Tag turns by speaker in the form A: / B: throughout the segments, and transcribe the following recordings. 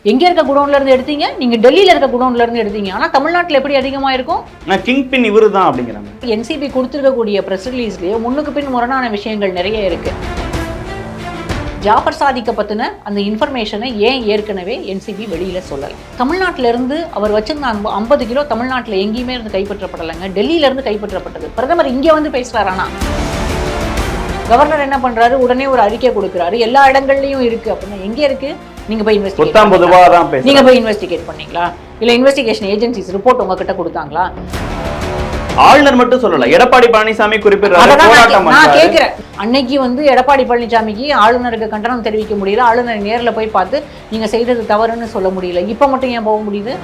A: எங்க இருக்க குடோன்ல இருந்து எடுத்தீங்க, நீங்க டெல்லியில இருக்க குடோன்ல இருந்து எடுத்தீங்க. ஆனா தமிழ்நாட்டுல எப்படி அதிகமா இருக்கும்?
B: கிங் பின் இவரு தான் அப்படிங்கிறாங்க.
A: என்சிபி கொடுத்திருக்கக்கூடிய பிரஸ் ரிலீஸ்லயே முன்னுக்கு பின் முரணான விஷயங்கள் நிறைய இருக்கு. ஜாஃபர் சாதிக்க பத்தின அந்த இன்ஃபர்மேஷனை ஏன் ஏற்கனவே என்சிபி வெளியில சொல்லல? தமிழ்நாட்டில இருந்து அவர் வச்சிருந்த 50 கிலோ தமிழ்நாட்டில் எங்கேயுமே இருந்து கைப்பற்றப்படலைங்க, டெல்லியில இருந்து கைப்பற்றப்பட்டது. பிரதமர் இங்கே வந்து பேசுறாரு. ஆனா கவர்னர் என்ன பண்றாரு, உடனே ஒரு அறிக்கை கொடுக்குறாரு, எல்லா இடங்கள்லயும் இருக்கு அப்படின்னா எங்க இருக்கு? நீங்க போய் நீங்க போய் இன்வெஸ்டிகேட் பண்ணீங்களா? இல்ல இன்வெஸ்டிகேஷன் ஏஜென்சிஸ் ரிப்போர்ட் உங்ககிட்ட கொடுத்தாங்களா?
B: ஆளுநர் மட்டும் சொல்லல, எடப்பாடி பழனிசாமி குறிப்பிடுறாரு.
A: நான் கேட்கிறேன், அன்னைக்கு வந்து எடப்பாடி பழனிசாமிக்கு ஆளுநருக்கு கண்டனம் தெரிவிக்க முடியல, ஆளுநர் நேரில் போய் பார்த்து நீங்க செய்தது தவறுன்னு சொல்ல முடியல. இப்ப மட்டும் ஏன் போக முடியுது?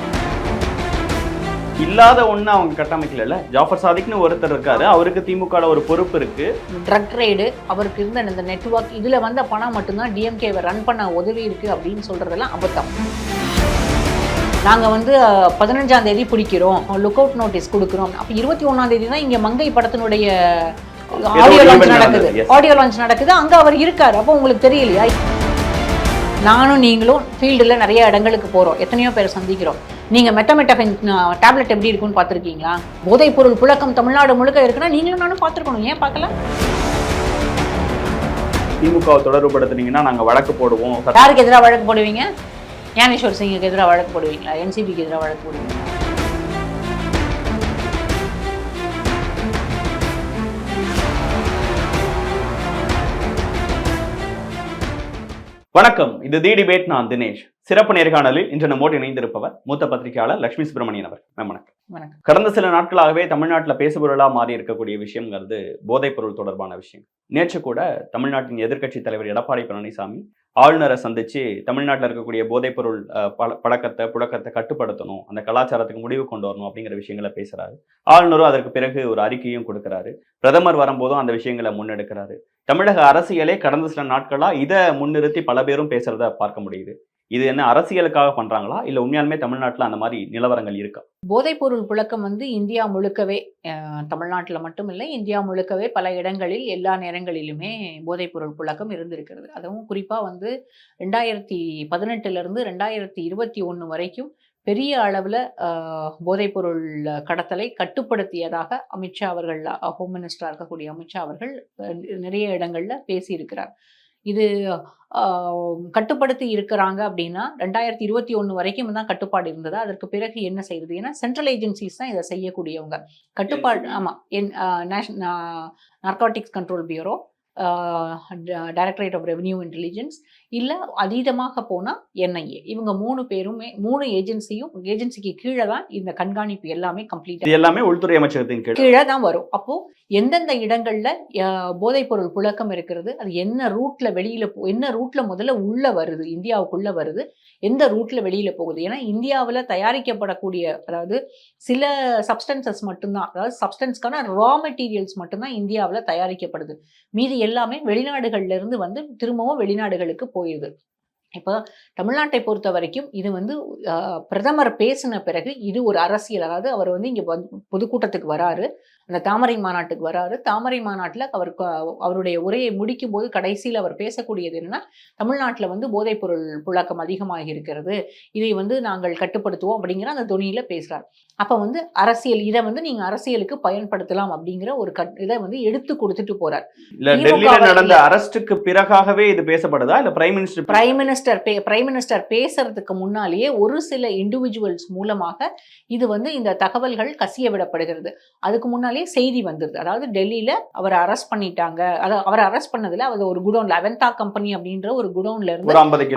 B: இல்லாத ஒண்ணு அவங்க கட்டமைக்கல. ஜாஃபர் சாதிக்னு ஒருத்தர் இருக்காரு, அவருக்கு திமுக ஒரு பொறுப்பு இருக்கு.
A: ட்ரக் ரைடு, அவருக்கு இருந்த இந்த நெட்வொர்க், இதுல வந்த பணம் மட்டும்தான் டிஎம்கேவை ரன் பண்ண உதவி இருக்கு அப்படின்னு சொல்றதெல்லாம் அபத்தம். நாங்க வந்து 15ஆம் தேதி பிடிக்கிறோம், லுக் அவுட் நோட்டீஸ் கொடுக்குறோம். அப்ப 21ஆம் தேதி தான் இங்க மங்கை படத்தினுடைய ஆடியோ லான்ச் நடக்குது. அங்க அவர் இருக்காரு. அப்போ உங்களுக்கு தெரியலையா? நானும் நீங்களும் ஃபீல்டில் நிறைய இடங்களுக்கு போகிறோம், எத்தனையோ பேர் சந்திக்கிறோம். நீங்கள் மெட்டமெட்டஃபைன் டேப்லெட் எப்படி இருக்குன்னு பார்த்துருக்கீங்களா? போதைப் பொருள் புழக்கம் தமிழ்நாடு முழுக்க இருக்குன்னா நீங்களும் நானும் பார்த்துருக்கணும். ஏன் பார்க்கல?
B: திமுக தொடர்புபடுத்துனீங்கன்னா நாங்கள் வழக்கு போடுவோம்.
A: யாருக்கு எதிராக வழக்கு போடுவீங்க? ஞானேஸ்வர் சிங்குக்கு எதிராக வழக்கு போடுவீங்களா? என்சிபிக்கு எதிராக வழக்கு போடுவீங்களா?
B: வணக்கம், இது தி டிபேட். நான் தினேஷ். சிறப்பு நேர்காணலில் இன்று நம்மோடு இணைந்திருப்பவர் மூத்த பத்திரிகையாளர் லட்சுமி சுப்பிரமணியன் அவர். வணக்கம். கடந்த சில நாட்களாகவே தமிழ்நாட்டில் பேசுபொருளா மாறி இருக்கக்கூடிய விஷயங்கிறது போதைப் பொருள் தொடர்பான விஷயம். நேற்று கூட தமிழ்நாட்டின் எதிர்க்கட்சி தலைவர் எடப்பாடி பழனிசாமி ஆளுநரை சந்திச்சு தமிழ்நாட்டில் இருக்கக்கூடிய போதைப் பொருள் புழக்கத்தை கட்டுப்படுத்தணும், அந்த கலாச்சாரத்துக்கு முடிவு கொண்டு வரணும் அப்படிங்கிற விஷயங்களை பேசுறாரு. ஆளுநரும் அதற்கு பிறகு ஒரு அறிக்கையும் கொடுக்கிறாரு. பிரதமர் வரும்போதும் அந்த விஷயங்களை முன்னெடுக்கிறாரு. தமிழக அரசியலே கடந்த சில நாட்களா இதை முன்னிறுத்தி பல பேரும் பேசுறத பார்க்க முடியுது. இது என்ன அரசியலுக்காக பண்றாங்களா, இல்ல உண்மையாலுமே தமிழ்நாட்டில் அந்த மாதிரி நிலவரங்கள் இருக்கா?
A: போதைப் பொருள் புழக்கம் வந்து இந்தியா முழுக்கவே, தமிழ்நாட்டில் மட்டும் இல்லை, இந்தியா முழுக்கவே பல இடங்களில் எல்லா நேரங்களிலுமே போதைப் பொருள் புழக்கம் இருந்திருக்கிறது. அதுவும் குறிப்பாக வந்து 2018 2021 வரைக்கும் பெரிய அளவில் போதைப்பொருள் கடத்தலை கட்டுப்படுத்தியதாக அமித்ஷா அவர்கள், ஹோம் மினிஸ்டராக இருக்கக்கூடிய அமித்ஷா அவர்கள் நிறைய இடங்களில் பேசியிருக்கிறார். இது கட்டுப்படுத்தி இருக்கிறாங்க அப்படின்னா 2021 வரைக்கும் தான் கட்டுப்பாடு இருந்தது. அதற்கு பிறகு என்ன செய்யுது? ஏன்னா சென்ட்ரல் ஏஜென்சிஸ் தான் இதை செய்யக்கூடியவங்க. கட்டுப்பாடு, ஆமாம், narcotics control bureau, directorate of revenue intelligence, இல்லை அதீதமாக போனால் என்ஐஏ. இவங்க 3 பேருமே 3 ஏஜென்சிக்கு கீழே தான் இந்த கண்காணிப்பு எல்லாமே கம்ப்ளீட்,
B: எல்லாமே உள்துறை அமைச்சகத்தின்
A: கீழே தான் வரும். அப்போ எந்தெந்த இடங்கள்ல போதைப் பொருள் புழக்கம் இருக்கிறது, அது என்ன ரூட்ல வெளியில என்ன ரூட்ல முதல்ல உள்ள வருது, இந்தியாவுக்குள்ள வருது, எந்த ரூட்ல வெளியில போகுது. ஏன்னா இந்தியாவில் தயாரிக்கப்படக்கூடிய, அதாவது சில சப்ஸ்டன்சஸ் மட்டும்தான், அதாவது சப்ஸ்டன்ஸ்க்கான ரா மெட்டீரியல்ஸ் மட்டும்தான் இந்தியாவில் தயாரிக்கப்படுது. மீதி எல்லாமே வெளிநாடுகள்ல இருந்து வந்து திரும்பவும் வெளிநாடுகளுக்கு போயிடுது. இப்போ தமிழ்நாட்டை பொறுத்த வரைக்கும் இது வந்து பிரதமர் பேசின பிறகு இது ஒரு அரசியல். அதாவது அவர் வந்து இங்கே பொதுக்கூட்டத்துக்கு வராரு, அந்த தாமரை மாநாட்டுக்கு வராரு. தாமரை மாநாட்டில் அவருடைய உரையை முடிக்கும் போது கடைசியில் அவர் பேசக்கூடியது என்னன்னா, தமிழ்நாட்டில் வந்து போதைப் பொருள் புழக்கம் அதிகமாக இருக்கிறது, இதை வந்து நாங்கள் கட்டுப்படுத்துவோம் அப்படிங்கிற அந்த தொனியில் பேசுகிறார். அப்போ வந்து அரசியல், இதை வந்து நீங்கள் அரசியலுக்கு பயன்படுத்தலாம் அப்படிங்கிற ஒரு இதை வந்து எடுத்து கொடுத்துட்டு போறார்.
B: நடந்த அரஸ்டுக்கு பிறகாகவே இது பேசப்படுதா, இல்லை
A: பிரைம் மினிஸ்டர் பேசுறதுக்கு முன்னாலேயே ஒரு சில இண்டிவிஜுவல்ஸ் மூலமாக இது வந்து இந்த தகவல்கள் கசிய விடப்படுகிறது. அதுக்கு முன்னாலே செய்தி வந்துருது. அதாவது டெல்லியில அவரை அரெஸ்ட் பண்ணிட்டாங்க. அவரை அரெஸ்ட் பண்ணதுல அவர் ஒரு குடோன்ல, அவெந்தா கம்பெனி அப்படின்ற ஒரு குடோன்ல இருந்து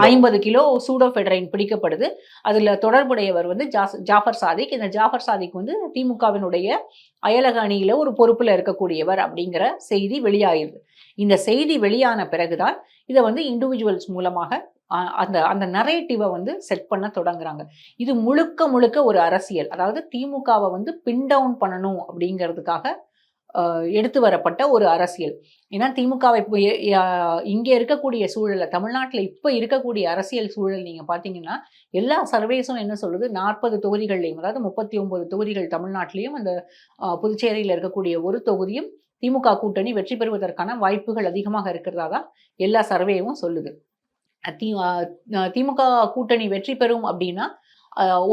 A: 50 கிலோ சூடோபெட்ரைன் பிடிக்கப்படுது. அதுல தொடர்புடையவர் வந்து ஜாஃபர் சாதிக். இந்த ஜாஃபர் சாதிக் வந்து திமுகவினுடைய அயலக அணியில ஒரு பொறுப்புல இருக்கக்கூடியவர் அப்படிங்கிற செய்தி வெளியாயிருது. இந்த செய்தி வெளியான பிறகுதான் இதை வந்து இண்டிவிஜுவல்ஸ் மூலமாக அந்த நரேட்டிவை வந்து செட் பண்ண தொடங்குறாங்க. இது முழுக்க ஒரு அரசியல். அதாவது திமுகவை வந்து பின் டவுன் பண்ணணும் அப்படிங்கிறதுக்காக எடுத்து வரப்பட்ட ஒரு அரசியல். ஏன்னா திமுகவை இப்போ இங்கே இருக்கக்கூடிய சூழலை, தமிழ்நாட்டில் இப்போ இருக்கக்கூடிய அரசியல் சூழல் நீங்கள் பார்த்தீங்கன்னா, எல்லா சர்வேஸும் என்ன சொல்லுது, 40 தொகுதிகள்லையும், அதாவது 39 தொகுதிகள் தமிழ்நாட்டிலையும், அந்த புதுச்சேரியில் இருக்கக்கூடிய ஒரு தொகுதியும் திமுக கூட்டணி வெற்றி பெறுவதற்கான வாய்ப்புகள் அதிகமாக இருக்கிறதா தான் எல்லா சர்வேவும் சொல்லுது. திமுக கூட்டணி வெற்றி பெறும் அப்படின்னா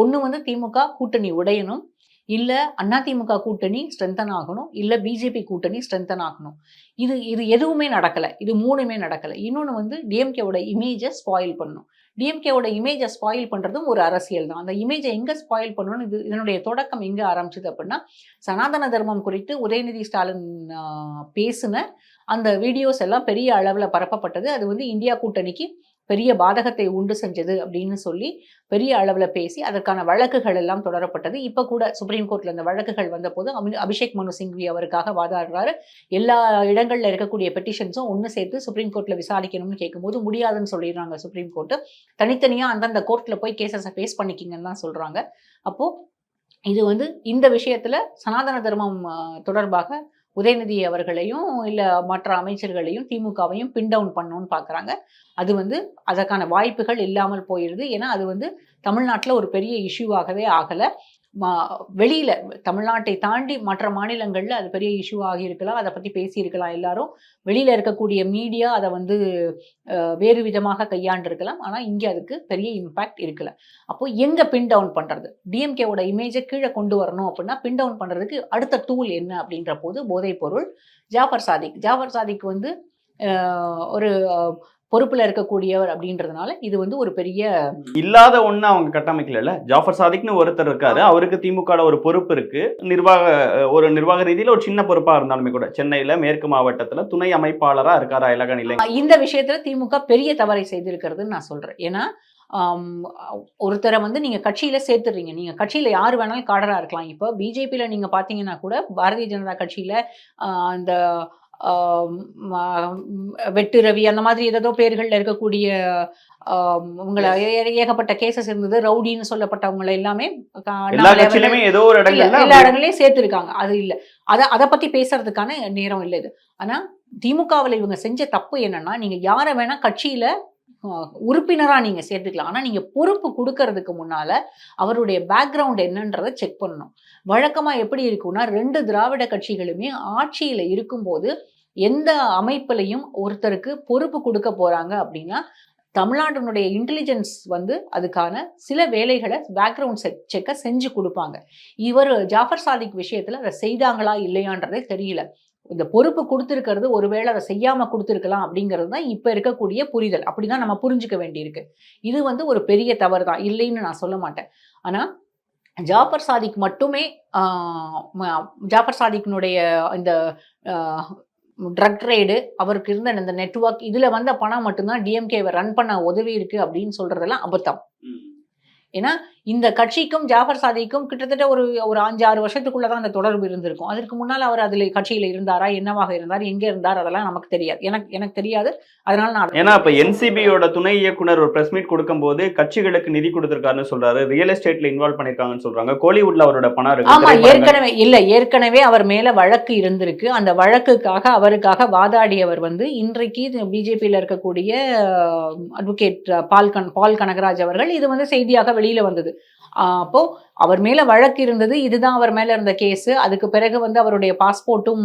A: ஒன்று வந்து திமுக கூட்டணி உடையணும், இல்லை அதிமுக கூட்டணி ஸ்ட்ரென்தன் ஆகணும், இல்லை பிஜேபி கூட்டணி ஸ்ட்ரென்தன் ஆகணும். இது எதுவுமே நடக்கலை. இது மூணுமே நடக்கலை. இன்னொன்று வந்து டிஎம்கேவோட இமேஜை ஸ்பாயில் பண்ணணும். டிஎம்கேவோட இமேஜை ஸ்பாயில் பண்ணுறதும் ஒரு அரசியல் தான். அந்த இமேஜை எங்கே ஸ்பாயில் பண்ணணும்னு இதனுடைய தொடக்கம் எங்கே ஆரம்பிச்சது அப்படின்னா, சனாதன தர்மம் குறித்து உதயநிதி ஸ்டாலின் பேசின அந்த வீடியோஸ் எல்லாம் பெரிய அளவில் பரப்பப்பட்டது. அது வந்து இந்தியா கூட்டணிக்கு பெரிய பாதகத்தை உண்டு செஞ்சது அப்படின்னு சொல்லி பெரிய அளவில் பேசி அதற்கான வழக்குகள் எல்லாம் தொடரப்பட்டது. இப்போ கூட சுப்ரீம் கோர்ட்டில் அந்த வழக்குகள் வந்தபோது அபிஷேக் மனு சிங்வி அவருக்காக வாதாடுறாரு. எல்லா இடங்களில் இருக்கக்கூடிய பெட்டிஷன்ஸும் ஒன்று சேர்த்து சுப்ரீம் கோர்ட்டில் விசாரிக்கணும்னு கேட்கும்போது முடியாதுன்னு சொல்லிடுறாங்க சுப்ரீம் கோர்ட்டு. தனித்தனியாக அந்தந்த கோர்ட்டில் போய் கேசஸை ஃபேஸ் பண்ணிக்கிங்கன்னு தான் சொல்கிறாங்க. அப்போது இது வந்து இந்த விஷயத்தில் சனாதன தர்மம் தொடர்பாக உதயநிதி அவர்களையும் இல்லை மற்ற அமைச்சர்களையும் திமுகவையும் பின் டவுன் பண்ணணும்னு பார்க்குறாங்க. அது வந்து அதற்கான வாய்ப்புகள் இல்லாமல் போயிடுது. ஏன்னா அது வந்து தமிழ்நாட்டில் ஒரு பெரிய இஷ்யூவாகவே ஆகலை. வெளியில் தமிழ்நாட்டை தாண்டி மற்ற மாநிலங்களில் அது பெரிய இஷ்யூ ஆகியிருக்கலாம், அதை பற்றி பேசியிருக்கலாம் எல்லாரும். வெளியில் இருக்கக்கூடிய மீடியா அதை வந்து வேறு விதமாக கையாண்டிருக்கலாம். ஆனால் இங்கே அதுக்கு பெரிய இம்பேக்ட் இருக்கல. அப்போ எங்கே பின் டவுன் பண்ணுறது, டிஎம்கேவோட இமேஜை கீழே கொண்டு வரணும் அப்படின்னா பின் டவுன் பண்ணுறதுக்கு அடுத்த டூல் என்ன அப்படின்ற போது போதைப்பொருள். ஜாஃபர் சாதிக் வந்து ஒரு பொறுப்புல இருக்கக்கூடியவர் அப்படின்றதுனால இது வந்து ஒரு பெரிய
B: இல்லாத ஒண்ணு அவங்க கட்டமைக்கல. ஜாஃபர் சாதிக்னு ஒருத்தர் இருக்காரு, அவருக்கு திமுக ஒரு பொறுப்பு இருக்கு. நிர்வாக ரீதியில ஒரு சின்ன பொறுப்பா இருந்தாலுமே கூட சென்னையில மேற்கு மாவட்டத்துல துணை அமைப்பாளரா இருக்காரா இலகன் இல்லை.
A: இந்த விஷயத்துல திமுக பெரிய தவறை செய்திருக்கிறதுன்னு நான் சொல்றேன். ஏன்னா ஒருத்தரை வந்து நீங்க கட்சியில சேர்த்துறீங்க. நீங்க கட்சியில யார் வேணாலும் காடரா இருக்கலாம். இப்போ பிஜேபியில நீங்க பாத்தீங்கன்னா கூட பாரதிய ஜனதா கட்சியில அந்த வெட்டு ரவி அந்த மாதிரி ஏதோ பேர்கள்ல இருக்கக்கூடிய உங்களை ஏகப்பட்ட கேசஸ் இருந்தது. ரவுடின்னு சொல்லப்பட்டவங்களை எல்லாமே எல்லா இடங்களையும் சேர்த்திருக்காங்க. அது இல்லை, அதை பத்தி பேசுறதுக்கான நேரம் இல்லை இது. ஆனா திமுகவில் இவங்க செஞ்ச தப்பு என்னன்னா, நீங்க யாரை வேணா கட்சியில உறுப்பினரா நீங்க சேர்த்துக்கலாம். ஆனா நீங்க பொறுப்பு கொடுக்கறதுக்கு முன்னால அவருடைய பேக்ரவுண்ட் என்னன்றதை செக் பண்ணணும். வழக்கமா எப்படி இருக்கும்னா, 2 திராவிட கட்சிகளுமே ஆட்சியில இருக்கும்போது எந்த அமைப்புலையும் ஒருத்தருக்கு பொறுப்பு கொடுக்க போறாங்க அப்படின்னா, தமிழ்நாட்டினுடைய இன்டெலிஜென்ஸ் வந்து அதுக்கான சில வேலைகளை பேக்ரவுண்ட் செக்கை செஞ்சு கொடுப்பாங்க. இவர் ஜாஃபர் சாதிக் விஷயத்துல அதை செய்தாங்களா இல்லையான்றதே தெரியல. இந்த பொறுப்பு கொடுத்துருக்கிறது ஒருவேளை அதை செய்யாம கொடுத்துருக்கலாம் அப்படிங்கிறது தான் இப்ப இருக்கக்கூடிய புரிதல். அப்படிதான் நம்ம புரிஞ்சுக்க வேண்டியிருக்கு. இது வந்து ஒரு பெரிய தவறு தான், இல்லைன்னு நான் சொல்ல மாட்டேன். ஆனா ஜாஃபர் சாதிக் மட்டுமே ஜாஃபர் சாதிக்கினுடைய இந்த ட்ரக் ரைடு, அவருக்கு இருந்த இந்த நெட்வொர்க், இதுல வந்த பணம் மட்டும்தான் டிஎம்கேவை ரன் பண்ண உதவி இருக்கு அப்படின்னு சொல்றதெல்லாம் அபத்தம். ஏன்னா இந்த கட்சிக்கும் ஜாஃபர் சாதிக்கும் கிட்டத்தட்ட ஒரு 5-6 வருஷத்துக்குள்ளதான் அந்த தொடர்பு இருந்திருக்கும். அதற்கு முன்னால் அவர் அதுல கட்சியில இருந்தாரா, என்னவாக இருந்தார், எங்க இருந்தார், அதெல்லாம் நமக்கு தெரியாது. எனக்கு தெரியாது. அதனால நான்
B: ஏன்னா இப்ப என்சிபியோட துணை இயக்குனர் ஒரு பிரஸ் மீட் கொடுக்கும் போது கட்சிகளுக்கு நிதி கொடுத்திருக்காருன்னு சொல்றாரு, ரியல் எஸ்டேட்ல இன்வால்வ் பண்ணிருக்காங்கன்னு சொல்றாங்க, கோலிவுட்ல அவரோட பணம் இருக்கு.
A: ஆமா, ஏற்கனவே அவர் மேல வழக்கு இருந்திருக்கு. அந்த வழக்குக்காக அவருக்காக வாதாடியவர் வந்து இன்றைக்கு பிஜேபியில இருக்கக்கூடிய அட்வொகேட் பால் கனகராஜ் அவர்கள். இது வந்து செய்தியாக வெளியில வந்தது. அப்போ அவர் மேல வழக்கு இருந்தது. இதுதான் அவர் மேல இருந்த கேஸ். அதுக்கு பிறகு வந்து அவருடைய பாஸ்போர்ட்டும்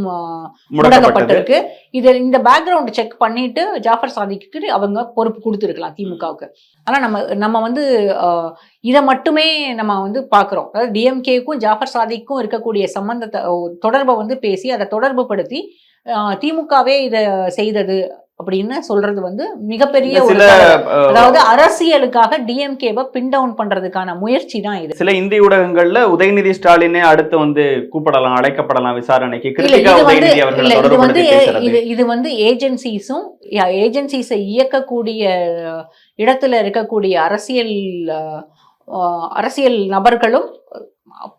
A: முடக்கப்பட்டிருக்கு. இந்த பேக்ரவுண்ட் செக் பண்ணிட்டு ஜாஃபர் சாதிக்கு அவங்க பொறுப்பு கொடுத்துருக்கலாம் திமுகவுக்கு. ஆனா நம்ம வந்து இதை மட்டுமே நம்ம வந்து பாக்குறோம். அதாவது டிஎம்கேக்கும் ஜாஃபர் சாதிக்கும் இருக்கக்கூடிய சம்பந்தத்தை தொடர்பை வந்து பேசி அதை தொடர்பு படுத்தி திமுகவே இதை செய்தது அப்படின்னு சொல்றது வந்து மிகப்பெரிய ஒரு, அதாவது அரசியலுக்காக டிஎம்கேவை பின் டவுன் பண்றதுக்கான முயற்சி தான் இது.
B: சில இந்திய ஊடகங்கள்ல உதயநிதி ஸ்டாலினே அடுத்து வந்து கூப்பிடலாம், அழைக்கப்படலாம் விசாரணைக்கு.
A: இது வந்து ஏஜென்சிஸை இயக்கக்கூடிய இடத்துல இருக்கக்கூடிய அரசியல் நபர்களும்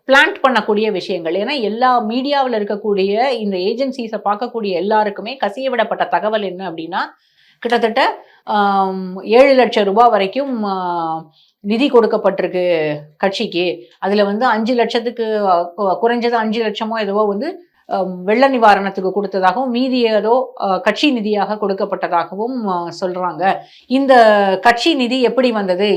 A: பிளான்ட் பண்ணக்கூடிய விஷயங்கள். ஏன்னா எல்லா மீடியாவில் இருக்கக்கூடிய இந்த ஏஜென்சிஸை பார்க்கக்கூடிய எல்லாருக்குமே கசிய விடப்பட்ட தகவல் என்ன அப்படின்னா, கிட்டத்தட்ட 7 லட்சம் ரூபாய் வரைக்கும் நிதி கொடுக்கப்பட்டிருக்கு கட்சிக்கு. அதுல வந்து 5 லட்சத்துக்கு குறைஞ்சது 5 லட்சமோ ஏதோ வந்து வெள்ள நிவாரணத்துக்கு கொடுத்ததாகவும் மீதி ஏதோ கட்சி நிதியாக கொடுக்கப்பட்டதாகவும் சொல்றாங்க. இந்த கட்சி நிதி எப்படி வந்தது,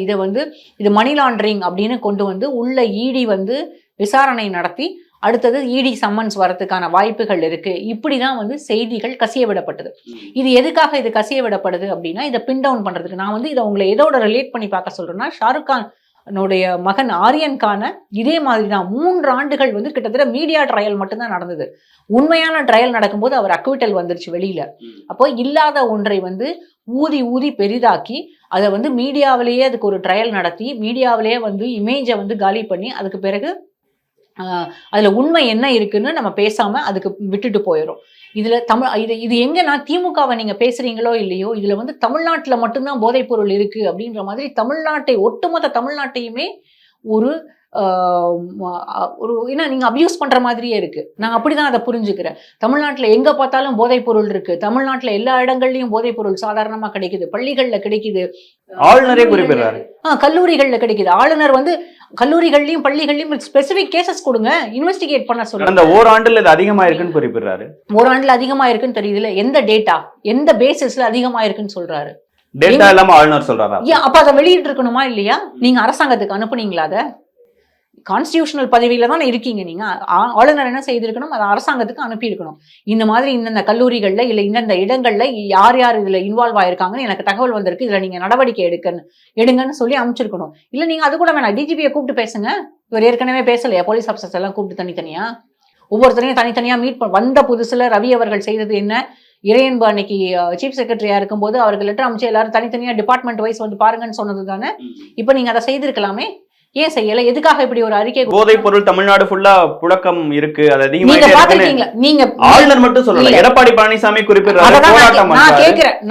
A: இது மணி லாண்டரிங் அப்படின்னு கொண்டு வந்து உள்ள இடி வந்து விசாரணை நடத்தி அடுத்தது இடி சம்மன்ஸ் வரதுக்கான வாய்ப்புகள் இருக்கு. இப்படிதான் வந்து செய்திகள் கசிய விடப்பட்டது. இது எதுக்காக இது கசிய விடப்படுது அப்படின்னா, இதை பின் டவுன் பண்றதுக்கு. நான் வந்து இதை உங்களை எதோட ரிலேட் பண்ணி பார்க்க சொல்றேன்னா, ஷாருக் கான் மகன் ஆரியன் கான இதே மாதிரி தான் 3 ஆண்டுகள் வந்து கிட்டத்தட்ட மீடியா ட்ரையல் மட்டும்தான் நடந்தது. உண்மையான ட்ரையல் நடக்கும்போது அவர் அக்விட்டல் வந்துருச்சு வெளியில. அப்போ இல்லாத ஒன்றை வந்து ஊதி ஊதி பெரிதாக்கி அதை வந்து மீடியாவிலேயே அதுக்கு ஒரு ட்ரையல் நடத்தி மீடியாவிலேயே வந்து இமேஜை வந்து காலி பண்ணி அதுக்கு பிறகு அதுல உண்மை என்ன இருக்குன்னு நம்ம பேசாம அதுக்கு விட்டுட்டு போயிடும். இதுல இது எங்கன்னா திமுகவை நீங்க பேசுறீங்களோ இல்லையோ, இதுல வந்து தமிழ்நாட்டுல மட்டும்தான் போதைப் பொருள் இருக்கு அப்படின்ற மாதிரி ஒட்டுமொத்த தமிழ்நாட்டையுமே ஒரு என்ன நீங்க அபியூஸ் பண்ற மாதிரியே இருக்கு. நான் அப்படிதான் அதை புரிஞ்சுக்கிறேன். தமிழ்நாட்டுல எங்க பார்த்தாலும் போதைப் பொருள் இருக்கு. தமிழ்நாட்டுல எல்லா இடங்கள்லயும் போதைப் பொருள் சாதாரணமா கிடைக்குது. பள்ளிகள்ல கிடைக்குது.
B: ஆளுநரே குறிப்பிடுறாரு.
A: கல்லூரிகள்ல கிடைக்குது. ஆளுநர் வந்து கல்லூரிகள்லயும் பள்ளிகள்லயும் ஸ்பெசிபிக் கேசஸ் கொடுங்க, இன்வெஸ்டிகேட் பண்ண சொல்லுங்க.
B: அந்த ஓராண்டுல இது அதிகமா இருக்குன்னு குறிப்பிடுறாரு.
A: ஓராண்டுல அதிகமா இருக்குன்னு தெரியுதுல, எந்த டேட்டா எந்த பேசிஸ்ல அதிகமா இருக்குன்னு சொல்றாரு?
B: டேட்டா இல்லாம ஆளுநர் சொல்றாரா?
A: அப்ப அதை வெளியிட்டு இருக்கணுமா இல்லையா? நீங்க அரசாங்கத்துக்கு அனுப்புனீங்களா? அதை கான்ஸ்டிடியூஷனல் பதவியில தான் இருக்கீங்க. நீங்க ஆளுநர் என்ன செய்திருக்கணும்? அதை அரசாங்கத்துக்கு அனுப்பியிருக்கணும். இந்த மாதிரி இந்தந்த கல்லூரிகள்ல இல்ல இந்தந்த இடங்கள்ல யார் யார் இதுல இன்வால்வ் ஆயிருக்காங்கன்னு எனக்கு தகவல் வந்திருக்கு, இதுல நீங்க நடவடிக்கை எடுங்கன்னு சொல்லி அனுப்பிச்சிருக்கணும். இல்ல நீங்க அது கூட வேணாம், டிஜிபியை கூப்பிட்டு பேசுங்க. இவர் ஏற்கனவே பேசலையா? போலீஸ் ஆஃபீஸர்ஸ் எல்லாம் கூப்பிட்டு தனித்தனியா ஒவ்வொருத்தரையும் தனித்தனியா மீட் வந்த புதுசுல ரவி அவர்கள் செய்தது என்ன? இறையன்பு அன்னைக்கு சீஃப் செக்ரட்டரியா இருக்கும்போது அவர்கள் லெட்டர் அமைச்சு எல்லாரும் தனித்தனியா டிபார்ட்மெண்ட் வைஸ் வந்து பாருங்கன்னு சொன்னது தானே. இப்ப நீங்க அதை செய்திருக்கலாமே, ஏன் செய்யல? எதுக்காக இப்படி ஒரு அறிக்கை?
B: போதைப் பொருள் தமிழ்நாடு ஃபுல்லா புழக்கம் இருக்கு, அது
A: அதிகமா நீங்க
B: ஆளுநர் மட்டும் சொல்லல, எடப்பாடி பழனிசாமி குறிப்பிடுறாரு.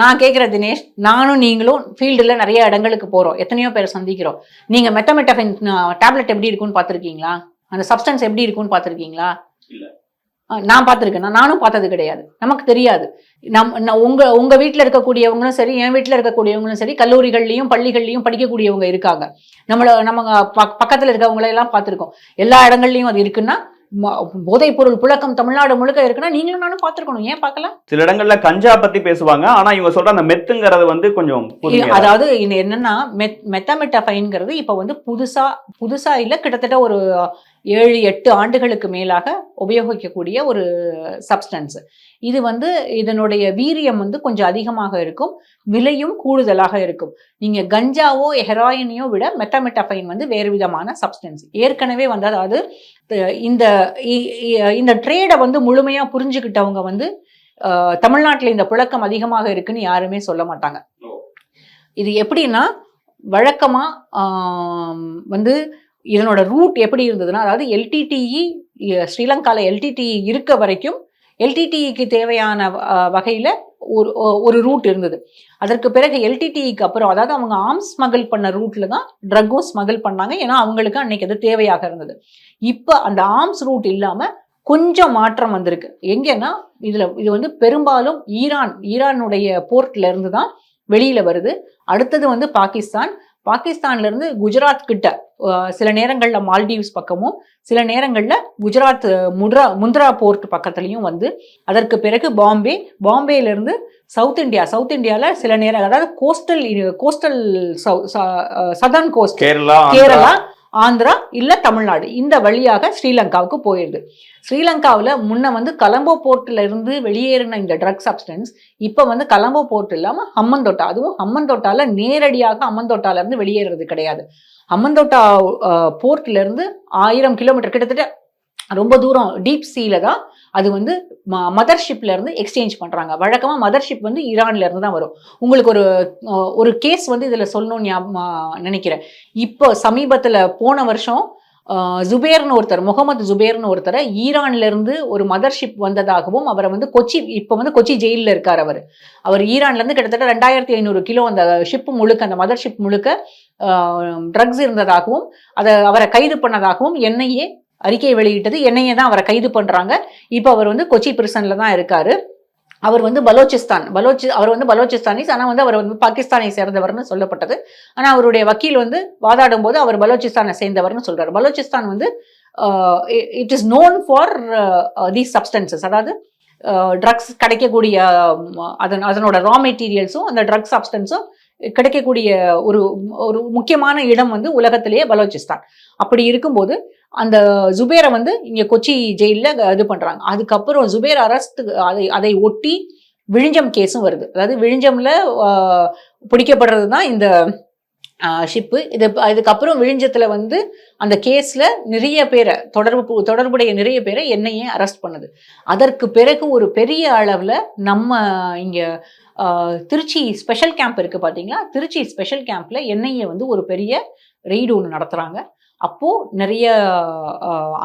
A: நான் கேக்குறேன் தினேஷ், நானும் நீங்களும் ஃபீல்டுல நிறைய இடங்களுக்கு போறோம், எத்தனையோ பேரை சந்திக்கிறோம். நீங்க மெத்தமெட்டஃபைன் டேப்லெட் எப்படி இருக்குன்னு பாத்திருக்கீங்களா? அந்த சப்ஸ்டன்ஸ் எப்படி இருக்குன்னு பாத்திருக்கீங்களா? நான் பார்த்துருக்கேன். நானும் பார்த்தது கிடையாது, நமக்கு தெரியாது. உங்க வீட்டில் இருக்கக்கூடியவங்களும் சரி, என் வீட்டில் இருக்கக்கூடியவங்களும் சரி, கல்லூரிகள்லையும் பள்ளிகள்லையும் படிக்கக்கூடியவங்க இருக்காங்க. நம்ம பக்கத்தில் இருக்கவங்களெல்லாம் பார்த்துருக்கோம். எல்லா இடங்கள்லையும் அது இருக்குன்னா, போதைப் பொருள் புழக்கம் தமிழ்நாடு முழுக்க இருக்குன்னா நீங்களும் நானும் பார்த்துருக்கணும். ஏன் பார்க்கல?
B: சில இடங்கள்ல கஞ்சா பத்தி பேசுவாங்க, ஆனா இவங்க சொல்ற அந்த மெத்துங்கிறது வந்து கொஞ்சம்,
A: அதாவது என்னன்னா மெத்தமெட்டஃபைன்ங்கிறது இப்ப வந்து புதுசா இல்ல, கிட்டத்தட்ட ஒரு 7-8 ஆண்டுகளுக்கு மேலாக உபயோகிக்கக்கூடிய ஒரு சப்ஸ்டன்ஸ். இது வந்து இதனுடைய வீரியம் வந்து கொஞ்சம் அதிகமாக இருக்கும், விலையும் கூடுதலாக இருக்கும். நீங்க கஞ்சாவோ ஹெராயினையோ விட மெத்தமெட்டஃபைன் வந்து வேறு விதமான சப்ஸ்டன்ஸ். ஏற்கனவே வந்து அதாவது இந்த ட்ரேடை வந்து முழுமையா புரிஞ்சுக்கிட்டவங்க வந்து தமிழ்நாட்டில் இந்த புழக்கம் அதிகமாக இருக்குன்னு யாருமே சொல்ல மாட்டாங்க. இது எப்படின்னா, வழக்கமா வந்து இதனோட ரூட் எப்படி இருந்ததுன்னா, அதாவது எல்டிடிஇ ஸ்ரீலங்கால எல்டிடிஇ இருக்க வரைக்கும் எல்டிடிஇக்கு தேவையான வகையில ஒரு ரூட் இருந்தது. அதற்கு பிறகு எல்டிடிஇக்கு அப்புறம், அதாவது அவங்க ஆர்ம்ஸ் ஸ்மகிள் பண்ண ரூட்ல தான் ட்ரக்கும் ஸ்மகிள் பண்ணாங்க. ஏன்னா அவங்களுக்கு அன்னைக்கு அது தேவையாக இருந்தது. இப்ப அந்த ஆர்ம்ஸ் ரூட் இல்லாம கொஞ்சம் மாற்றம் வந்திருக்கு. எங்கன்னா இது வந்து பெரும்பாலும் ஈரானுடைய போர்ட்ல இருந்து தான் வெளியில வருது. அடுத்தது வந்து பாகிஸ்தான்ல இருந்து குஜராத் கிட்ட, சில நேரங்கள்ல மால்டீவ்ஸ் பக்கமும், சில நேரங்கள்ல குஜராத் முந்த்ரா போர்ட் பக்கத்துலயும் வந்து, அதற்கு பிறகு பாம்பேல இருந்து சவுத் இந்தியால சில நேரம், அதாவது coastal southern coast, Kerala, Andhra இல்ல தமிழ்நாடு, இந்த வழியாக ஸ்ரீலங்காவுக்கு போயிடுது. ஸ்ரீலங்காவில் முன்ன வந்து கலம்போ போர்ட்ல இருந்து வெளியேறின இந்த ட்ரக் சப்ஸ்டன்ஸ் இப்ப வந்து கலம்போ போர்ட் இல்லாம ஹம்மந்தோட்டா, அதுவும் ஹம்மந்தோட்டால நேரடியாக ஹம்மந்தோட்டால இருந்து வெளியேறது கிடையாது. ஹம்மந்தோட்டா போர்ட்ல இருந்து 1000 கிலோமீட்டர், கிட்டத்தட்ட ரொம்ப தூரம் டீப் சீல தான் அது வந்து மதர்ஷிப்ல இருந்து எக்ஸ்சேஞ்ச் பண்றாங்க. வழக்கமா மதர்ஷிப் வந்து ஈரான்ல இருந்து தான் வரும். உங்களுக்கு ஒரு கேஸ் வந்து இதுல சொல்லணும்னு நினைக்கிறேன். இப்போ சமீபத்துல போன வருஷம் ஜுபேர்னு ஒருத்தர், முகமது ஜுபேர்னு ஒருத்தரை ஈரான்ல இருந்து ஒரு மதர்ஷிப் வந்ததாகவும், அவரை வந்து கொச்சி ஜெயிலில் இருக்கார். அவர் ஈரான்ல இருந்து கிட்டத்தட்ட 2500 கிலோ அந்த ஷிப் முழுக்க, அந்த மதர்ஷிப் முழுக்க ட்ரக்ஸ் இருந்ததாகவும், அவரை கைது பண்ணதாகவும் என்ஐஏ அறிக்கை வெளியிட்டது. என்ஐஏ தான் அவரை கைது பண்றாங்க. இப்போ அவர் வந்து கொச்சி பிரிசன்ல தான் இருக்காரு. அவர் வந்து பலோச்சிஸ்தானிஸ், ஆனால் வந்து அவர் வந்து பாகிஸ்தானை சேர்ந்தவர்னு சொல்லப்பட்டது. ஆனால் அவருடைய வக்கீல் வந்து வாதாடும் போது அவர் பலோச்சிஸ்தானை சேர்ந்தவர்னு சொல்றாரு. பலோச்சிஸ்தான் வந்து it is known for these substances, அதாவது ட்ரக்ஸ் கிடைக்கக்கூடிய அதனோட ரா மெட்டீரியல்ஸும் அந்த ட்ரக் சப்ஸ்டன்ஸும் கிடைக்கக்கூடிய ஒரு முக்கியமான இடம் வந்து உலகத்திலேயே பலோச்சிஸ்தான். அப்படி இருக்கும்போது அந்த ஜுபேரை வந்து இங்க கொச்சி ஜெயில இது பண்றாங்க. அதுக்கப்புறம் ஜுபேர் அரெஸ்ட் அதை ஒட்டி விழிஞ்சம் கேஸும் வருது. அதாவது விழிஞ்சம்ல பிடிக்கப்படுறது தான் இந்த ஷிப்பு. இதுக்கப்புறம் விழிஞ்சத்துல வந்து அந்த கேஸ்ல நிறைய பேரை தொடர்புடைய நிறைய பேரை என்ஐஏ அரெஸ்ட் பண்ணுது. அதற்கு பிறகு ஒரு பெரிய அளவுல நம்ம இங்க திருச்சி ஸ்பெஷல் கேம்ப் இருக்கு பாத்தீங்களா, திருச்சி ஸ்பெஷல் கேம்ப்ல என்ஐஏ வந்து ஒரு பெரிய ரெய்டு ஒன்று நடத்துறாங்க. அப்போ நிறைய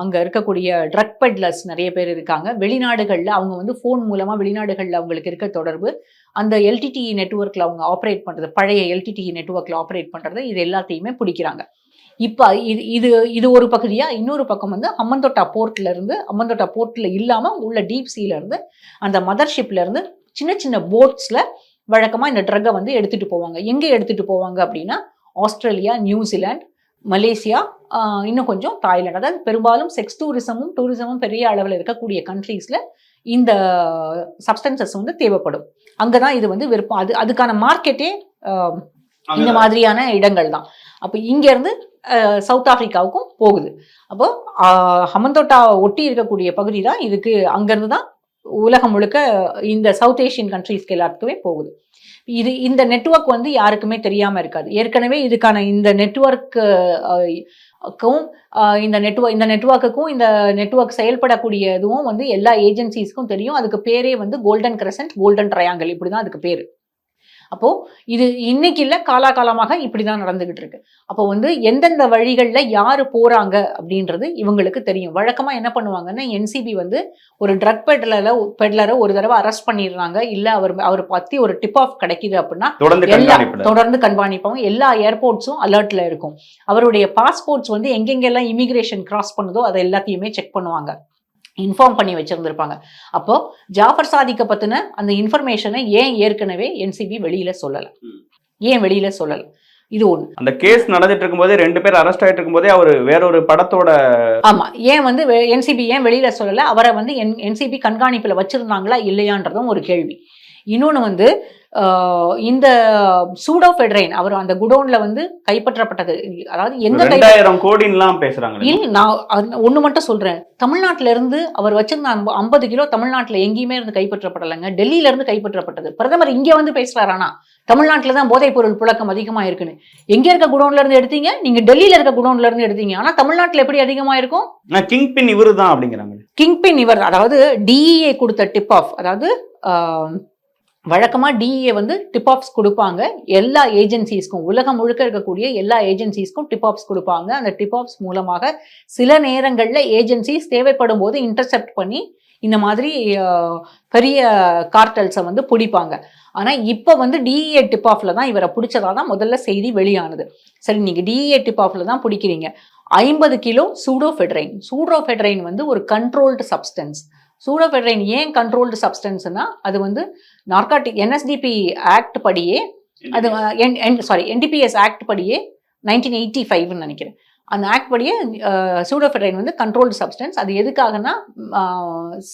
A: அங்க இருக்கக்கூடிய ட்ரக் பெட்லர்ஸ் நிறைய பேர் இருக்காங்க. வெளிநாடுகள்ல அவங்க வந்து ஃபோன் மூலமா வெளிநாடுகள்ல அவங்களுக்கு இருக்க தொடர்பு, அந்த எல்டிடிஇ நெட்வொர்க்ல அவங்க ஆப்ரேட் பண்றது, பழைய எல்டிடிஇ நெட்வொர்க்ல ஆப்ரேட் பண்றது, இது எல்லாத்தையுமே பிடிக்கிறாங்க. இப்ப இது இது ஒரு பகுதியா. இன்னொரு பக்கம் வந்து அம்மந்தோட்டா போர்ட்ல இல்லாம உள்ள டீப் சீல இருந்து அந்த மதர்ஷிப்ல இருந்து சின்ன சின்ன போட்ஸ்ல வழக்கமா இந்த ட்ரக்கை வந்து எடுத்துட்டு போவாங்க. எங்க எடுத்துட்டு போவாங்க அப்படின்னா ஆஸ்திரேலியா, நியூசிலாந்து, மலேசியா, இன்னும் கொஞ்சம் தாய்லாந்து. அதாவது பெரும்பாலும் செக்ஸ் டூரிசமும் பெரிய அளவில் இருக்கக்கூடிய கண்ட்ரீஸ்ல இந்த சப்ஸ்டன்சஸ் வந்து தேவைப்படும். அங்கதான் இது வந்து விருப்பம். அதுக்கான மார்க்கெட்டே இந்த மாதிரியான இடங்கள் தான். அப்போ இங்க இருந்து சவுத் ஆப்பிரிக்காவுக்கும் போகுது. அப்போ ஹமந்தோட்டா ஒட்டி இருக்கக்கூடிய பகுதி தான் இதுக்கு. அங்கிருந்து தான் உலகம் முழுக்க இந்த சவுத் ஏஷியன் கண்ட்ரீஸ்க்கு எல்லாத்துக்குமே போகுது. இந்த நெட்வொர்க் வந்து யாருக்குமே தெரியாம இருக்காது. ஏற்கனவே இதுக்கான இந்த நெட்வொர்க்குக்கும் இந்த நெட்வொர்க் செயல்படக்கூடிய இதுவும் வந்து எல்லா ஏஜென்சிஸ்க்கும் தெரியும். அதுக்கு பேரே வந்து கோல்டன் கிரசன்ட், கோல்டன் ட்ரையாங்கிள், இப்படிதான் அதுக்கு பேரு. அப்போ இது இன்னைக்கு இல்ல, காலாகாலமாக இப்படிதான் நடந்துகிட்டு இருக்கு. அப்போ வந்து எந்தெந்த வழிகள்ல யாரு போறாங்க அப்படின்றது இவங்களுக்கு தெரியும். வழக்கமா என்ன பண்ணுவாங்கன்னா, என்சிபி வந்து ஒரு ட்ரக் பெட்லரை ஒரு தடவை அரெஸ்ட் பண்ணிடுறாங்க, இல்ல அவர் பத்தி ஒரு டிப் ஆஃப் கிடைக்குது அப்படின்னா தொடர்ந்து கண்காணிப்பாங்க. எல்லா ஏர்போர்ட்ஸும் அலர்ட்ல இருக்கும். அவருடைய பாஸ்போர்ட்ஸ் வந்து எங்கெங்கெல்லாம் இமிகிரேஷன் கிராஸ் பண்ணுதோ அதை எல்லாத்தையுமே செக் பண்ணுவாங்க, இன்ஃபார்ம் பண்ணி வச்சிருந்திருப்பாங்க. அப்போ ஜாஃபர் சாதிக்க பத்தின அந்த இன்ஃபர்மேஷனை ஏன் ஏற்கனவே என்சிபி வெளியில சொல்லல? இது ஒண்ணு. அந்த கேஸ் நடந்துட்டு இருக்கும்போதே 2 பேர் அரெஸ்ட் ஆயிட்டு இருக்கும்போதே அவர் வேறொரு படத்தோட ஆமா ஏன் வந்து என்சிபி ஏன் வெளியில சொல்லல? அவரை வந்து என்சிபி கண்காணிப்புல வச்சிருந்தாங்களா இல்லையான்றதும் ஒரு கேள்வி. இன்னொன்னு வந்து இந்த சூடோஃபெட்ரைன் அவர் அந்த குடோன்ல வந்து கைப்பற்றப்பட்டது. அதாவது எந்த 2000 கோடிலாம் பேசுறாங்க. இல்ல, நான் ஒண்ணு மட்டும் சொல்றேன். தமிழ்நாட்டில இருந்து அவர் வச்சிருந்த 50 கிலோ தமிழ்நாட்டுல எங்கேயுமே இருந்து கைப்பற்றப்படலைங்க, டெல்லியில இருந்து கைப்பற்றப்பட்டது. பிரதமர் இங்க வந்து பேசுறாரு, ஆனா தமிழ்நாட்டுல தான் போதைப் பொருள் புழக்கம் அதிகமா இருக்குன்னு. எங்க இருக்க குடோன்ல இருந்து எடுத்தீங்க? நீங்க டெல்லியில இருக்க குடோன்ல இருந்து எடுத்தீங்க. ஆனா தமிழ்நாட்டுல எப்படி அதிகமா இருக்கும்? கிங்பின் இவரு தான் அப்படிங்கிறாங்க. கிங்பின் இவர், அதாவது டிஇஏ கொடுத்த டிப் ஆஃப். அதாவது வழக்கமா டிஇஏ வந்து டிப் ஆஃப்ஸ் கொடுப்பாங்க எல்லா ஏஜென்சிஸ்க்கும், உலகம் முழுக்க இருக்கக்கூடிய எல்லா ஏஜென்சிஸ்க்கும் டிப் ஆஃப்ஸ் கொடுப்பாங்க. அந்த டிப் ஆஃப்ஸ் மூலமாக சில நேரங்கள்ல ஏஜென்சிஸ் தேவைப்படும் போது இன்டர்செப்ட் பண்ணி இந்த மாதிரி பெரிய கார்டல்ஸை வந்து பிடிப்பாங்க. ஆனா இப்ப வந்து டிஇஏ டிப் ஆஃப்ல தான் இவரை பிடிச்சதா தான் முதல்ல செய்தி வெளியானது. சரி, நீங்க டிஇஏ டிப் ஆஃப்ல தான் பிடிக்கிறீங்க. 50 கிலோ சூடோஃபெட்ரைன் வந்து ஒரு கண்ட்ரோல்டு சப்ஸ்டன்ஸ். சூடோஃபெட்ரைன் ஏன் கண்ட்ரோல்டு சப்ஸ்டன்ஸ்னா, அது வந்து நார்காட்டிக் என்எஸ்டிபி ஆக்ட் படியே, அது என்டிபிஎஸ் ஆக்ட் படியே 1985 நினைக்கிறேன், அந்த ஆக்ட் படியே சூடோஃபெட்ரைன் வந்து கண்ட்ரோல்டு சப்ஸ்டன்ஸ். அது எதுக்காகனா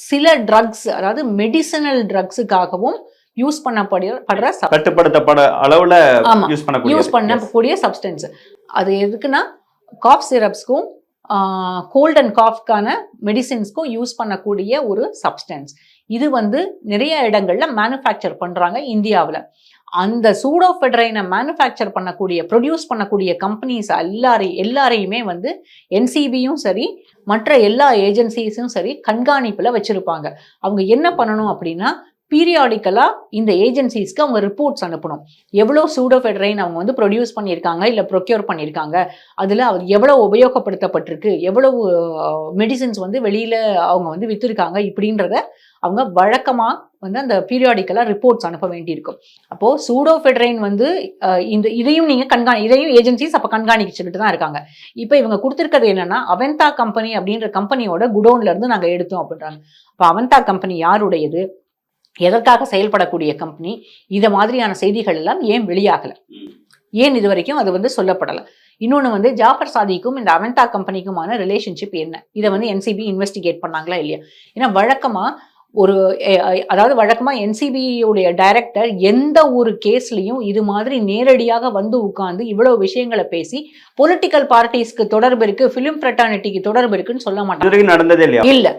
A: சில ட்ரக்ஸ், அதாவது மெடிசனல் ட்ரக்ஸுக்காகவும் யூஸ் பண்ணப்படுற கட்டுப்படுத்தப்பட அளவுல யூஸ் பண்ணக்கூடிய சப்ஸ்டன்ஸ். அது எதுக்குன்னா காஃப் சிரப்ஸ்க்கும் கோல்ட் அண்ட் காஃப்கான மெடிசின்ஸ்க்கும் யூஸ் பண்ணக்கூடிய ஒரு சப்ஸ்டன்ஸ். இது வந்து நிறைய இடங்கள்ல மேனுஃபேக்சர் பண்றாங்க இந்தியாவில். அந்த சூடோஃபெட்ரைனை மேனுஃபேக்சர் ப்ரொடியூஸ் பண்ணக்கூடிய கம்பெனிஸ் எல்லாரையுமே வந்து என்சிபியும் சரி மற்ற எல்லா ஏஜென்சிஸும் சரி கண்காணிப்புல வச்சிருப்பாங்க. அவங்க என்ன பண்ணணும் அப்படின்னா, பீரியாடிக்கலா இந்த ஏஜென்சிஸ்க்கு அவங்க ரிப்போர்ட்ஸ் அனுப்பணும். எவ்வளோ சூடோஃபெட்ரைன் அவங்க வந்து ப்ரொடியூஸ் பண்ணியிருக்காங்க, இல்லை ப்ரொக்யூர் பண்ணியிருக்காங்க, அதில் அவர் எவ்வளோ உபயோகப்படுத்தப்பட்டிருக்கு, எவ்வளவு மெடிசின்ஸ் வந்து வெளியில் அவங்க வந்து விற்றுருக்காங்க, இப்படின்றத அவங்க வழக்கமாக வந்து அந்த பீரியாடிக்கலாக ரிப்போர்ட்ஸ் அனுப்ப வேண்டியிருக்கும். அப்போது சூடோஃபெட்ரைன் வந்து இதையும் நீங்கள் இதையும் ஏஜென்சிஸ் அப்போ கண்காணிச்சுக்கிட்டு தான் இருக்காங்க. இப்போ இவங்க கொடுத்துருக்கிறது என்னன்னா, அவெந்தா கம்பெனி அப்படின்ற கம்பெனியோட குடோன்ல இருந்து நாங்கள் எடுத்தோம் அப்படின்றாங்க. அப்போ அவெந்தா கம்பெனி யாருடையது, எதற்காக செயல்படக்கூடிய கம்பெனி, இத மாதிரியான செய்திகள் எல்லாம் ஏன் வெளியாகலை, ஏன் இது வரைக்கும் அது வந்து சொல்லப்படலை? இன்னொன்று வந்து ஜாஃபர் சாதிக்கும் இந்த அவெந்தா கம்பெனிக்குமான ரிலேஷன்ஷிப் என்ன, இதை வந்து என்சிபி இன்வெஸ்டிகேட் பண்ணாங்களா இல்லையா? ஏன்னா வழக்கமாக ஒரு அதாவது வழக்கமாக என்சிபியுடைய டைரக்டர் எந்த ஒரு கேஸ்லையும் இது மாதிரி நேரடியாக வந்து உட்கார்ந்து இவ்வளவு விஷயங்களை பேசி பொலிட்டிக்கல் பார்ட்டிஸ்க்கு தொடர்பு இருக்கு, ஃபிலிம் ஃப்ரெட்டர்னிட்டிக்கு தொடர்பு இருக்குன்னு சொல்ல மாட்டாங்க.
B: நடந்ததே இல்லையா?
A: இல்ல.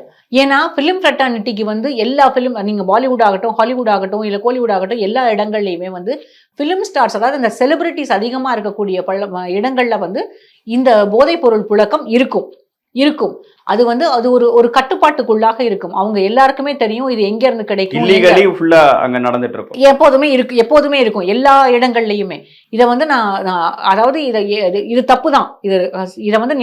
A: ஏன்னா ஃபிலிம் ஃப்ரெட்டர்னிட்டிக்கு வந்து எல்லா ஃபிலிம், நீங்க பாலிவுட் ஆகட்டும், ஹாலிவுட் ஆகட்டும், இல்ல கோலிவுட் ஆகட்டும், எல்லா இடங்கள்லையுமே வந்து ஃபிலிம் ஸ்டார்ஸ், அதாவது இந்த செலிபிரிட்டிஸ் அதிகமா இருக்கக்கூடிய இடங்கள்ல வந்து இந்த போதைப் பொருள் புழக்கம் இருக்கும். அது வந்து அது ஒரு கட்டுப்பாட்டுக்குள்ளாக இருக்கும். அவங்க எல்லாருக்குமே தெரியும் இது எங்க இருந்து கிடைக்கும்.
B: இல்லீகலி ஃபுல்லா அங்க நடந்துட்டு இருக்கும்.
A: எப்போதுமே இருக்கும் எல்லா இடங்கள்லயுமே. இதை வந்து நான் அதாவது இது தப்பு தான். இதை வந்து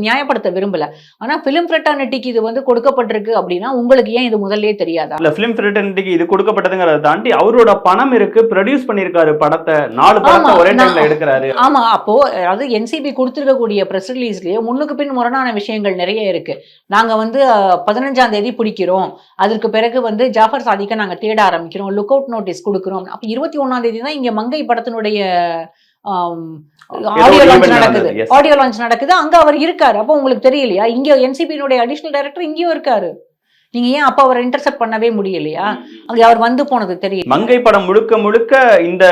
A: நியாயப்படுத்த விரும்பல. ஆனா பிலிம் ஃப்ரெட்டர்னிட்டிக்கு இது வந்து கொடுக்கப்பட்டிருக்கு அப்படின்னா உங்களுக்கு ஏன் இது முதல்லயே தெரியாதா?
B: இல்ல, பிலிம் ஃப்ரெட்டர்னிட்டிக்கு இது கொடுக்கப்பட்டதுங்கிறத தாண்டி அவரோட பணம் இருக்கு, ப்ரொடியூஸ் பண்ணிருக்காரு படத்தை, 4 படத்தை ஒரே டைம்ல எடுக்கிறாரு.
A: ஆமா, அப்போ அதாவது என்சிபி கொடுத்திருக்கக்கூடிய பிரஸ் ரிலீஸ்லயே முன்னுக்கு பின் முரணான விஷயங்கள் நிறைய இருக்கு. நாங்க வந்து 15ஆம் தேதி பிடிக்கிறோம், அதற்கு பிறகு வந்து ஜாஃபர் சாதிக்க நாங்க தேட ஆரம்பிக்கிறோம், லுக் அவுட் நோட்டீஸ் கொடுக்கிறோம். அப்ப 21ஆம் தேதி தான் இங்க மங்கை படத்தினுடைய ஆடியோ லான்ச் நடக்குது. அங்க அவர் இருக்காரு. அப்போ உங்களுக்கு தெரியலையா? இங்க என்சிபியினுடைய அடிஷனல் டைரக்டர் இங்கேயும் இருக்காரு. நீங்க ஏன் அப்ப அவரை இன்டர்செப்ட் பண்ணவே முடியலையா? அங்க அவர் வந்து போனது தெரியும்.
B: மங்கை படம் முழுக்க இந்த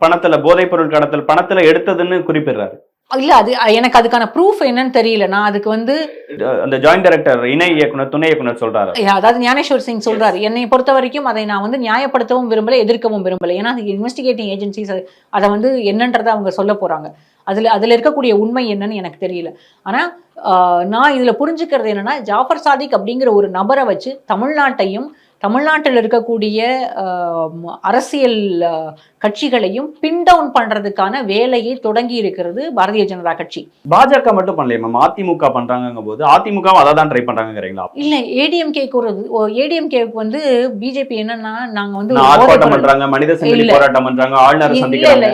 B: பணத்துல, போதைப் பொருள் கடத்தல் பணத்துல எடுத்ததுன்னு குறிப்பிடுறாரு.
A: இல்ல, அது எனக்கு அதுக்கான ப்ரூஃப் என்னன்னு தெரியல. நான் அதுக்கு வந்து
B: அந்த ஜாயிண்ட் டைரக்டர், இணை இயக்குனர், துணை இயக்குனர் சொல்றாரு.
A: அதாவது ஞானேஸ்வர் சிங் சொல்றாரு. என்னை பொறுத்த வரைக்கும் அதை நான் வந்து நியாயப்படுத்தவும் விரும்பல, எதிர்க்கவும் விரும்பல. ஏன்னா இன்வெஸ்டிகேட்டிங் ஏஜென்சிஸ் அதை வந்து என்னன்றதை அவங்க சொல்ல போறாங்க. அதுல இருக்கக்கூடிய உண்மை என்னன்னு எனக்கு தெரியல. ஆனா நான் இதுல புரிஞ்சுக்கிறது என்னன்னா, ஜாஃபர் சாதிக் அப்படிங்கிற ஒரு நபரை வச்சு தமிழ்நாட்டில் இருக்கக்கூடிய அரசியல் கட்சிகளையும் பின் டவுன் பண்றதுக்கான வேலையை தொடங்கி இருக்கிறது பாரதிய ஜனதா கட்சி.
B: பாஜக மட்டும் பண்ணலையே மேம், அதிமுக பண்றாங்க போது அதிமுக அதை தான் ட்ரை பண்றாங்கிறீங்களா? இல்ல,
A: ஏடிஎம்கேக்கு வந்து பிஜேபி என்னன்னா, நாங்க வந்து
B: ஆர்ப்பாட்டம் பண்றாங்க, மனித சங்கிலி போராட்டம் பண்றாங்க, ஆளுநர் சந்திக்கிறாங்க.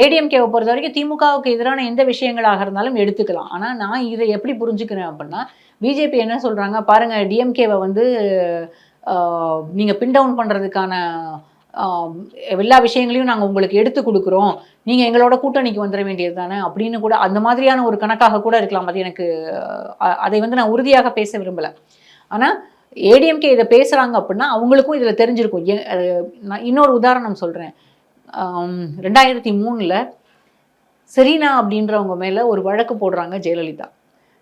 A: ஏடிஎம்கேவை பொறுத்த வரைக்கும் திமுகவுக்கு எதிரான எந்த விஷயங்களாக இருந்தாலும் எடுத்துக்கலாம். ஆனா நான் இதை எப்படி புரிஞ்சுக்கிறேன் அப்படின்னா, பிஜேபி என்ன சொல்றாங்க பாருங்க, டிஎம்கேவை வந்து நீங்க பின் டவுன் பண்றதுக்கான எல்லா விஷயங்களையும் நாங்கள் உங்களுக்கு எடுத்து கொடுக்குறோம், நீங்கள் எங்களோட கூட்டணிக்கு வந்துட வேண்டியது தானே அப்படின்னு கூட, அந்த மாதிரியான ஒரு கணக்காக கூட இருக்கலாம். அது எனக்கு அதை வந்து நான் உறுதியாக பேச விரும்பலை. ஆனால் ஏடிஎம்கே இதை பேசுகிறாங்க அப்படின்னா அவங்களுக்கும் இதில் தெரிஞ்சிருக்கும். நான் இன்னொரு உதாரணம் சொல்கிறேன். 2003 செரீனா அப்படின்றவங்க மேலே ஒரு வழக்கு போடுறாங்க ஜெயலலிதா.